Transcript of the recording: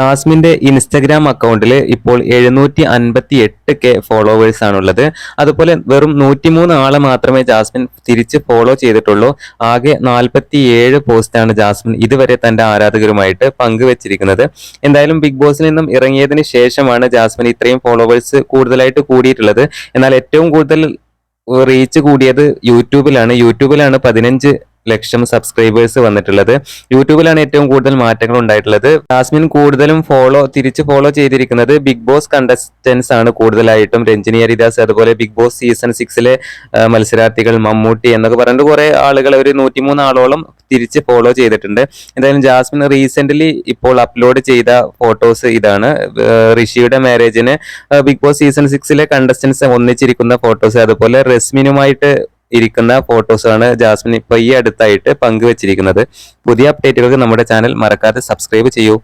ജാസ്മിന്റെ ഇൻസ്റ്റഗ്രാം അക്കൗണ്ടിൽ ഇപ്പോൾ 758K ഫോളോവേഴ്സ് ആണുള്ളത്. അതുപോലെ വെറും 103 ആളെ മാത്രമേ ജാസ്മിൻ തിരിച്ച് ഫോളോ ചെയ്തിട്ടുള്ളൂ. ആകെ 47 പോസ്റ്റാണ് ജാസ്മിൻ ഇതുവരെ തന്റെ ആരാധകരുമായിട്ട് പങ്കുവച്ചിരിക്കുന്നത്. എന്തായാലും ബിഗ് ബോസിൽ നിന്നും ഇറങ്ങിയതിന് ശേഷമാണ് ജാസ്മിൻ ഇത്രയും ഫോളോവേഴ്സ് കൂടുതലായിട്ട് കൂടിയിട്ടുള്ളത്. എന്നാൽ ഏറ്റവും കൂടുതൽ റീച്ച് കൂടിയത് യൂട്യൂബിലാണ് 15 ലക്ഷം സബ്സ്ക്രൈബേഴ്സ് വന്നിട്ടുള്ളത്. യൂട്യൂബിലാണ് ഏറ്റവും കൂടുതൽ മാറ്റങ്ങൾ ഉണ്ടായിട്ടുള്ളത്. ജാസ്മിൻ കൂടുതലും തിരിച്ച് ഫോളോ ചെയ്തിരിക്കുന്നത് ബിഗ് ബോസ് കണ്ടസ്റ്റൻസ് ആണ് കൂടുതലായിട്ടും. രഞ്ജിനി ഹരിദാസ്, അതുപോലെ ബിഗ് ബോസ് സീസൺ 6 മത്സരാർത്ഥികൾ, മമ്മൂട്ടി എന്നൊക്കെ പറഞ്ഞിട്ട് കുറെ ആളുകൾ, ഒരു 103 ആളോളം തിരിച്ച് ഫോളോ ചെയ്തിട്ടുണ്ട്. എന്തായാലും ജാസ്മിൻ റീസെന്റ്ലി ഇപ്പോൾ അപ്ലോഡ് ചെയ്ത ഫോട്ടോസ് ഇതാണ്. ഋഷിയുടെ മാരേജിന് ബിഗ് ബോസ് സീസൺ 6 കണ്ടസ്റ്റൻസ് ഒന്നിച്ചിരിക്കുന്ന ഫോട്ടോസ്, അതുപോലെ റസ്മിനുമായിട്ട് ഇരിക്കുന്ന ഫോട്ടോസാണ് ജാസ്മിൻ ഇപ്പൊ ഈ അടുത്തായിട്ട് പങ്കുവച്ചിരിക്കുന്നത്. പുതിയ അപ്ഡേറ്റുകൾക്ക് നമ്മുടെ ചാനൽ മറക്കാതെ സബ്സ്ക്രൈബ് ചെയ്യൂ.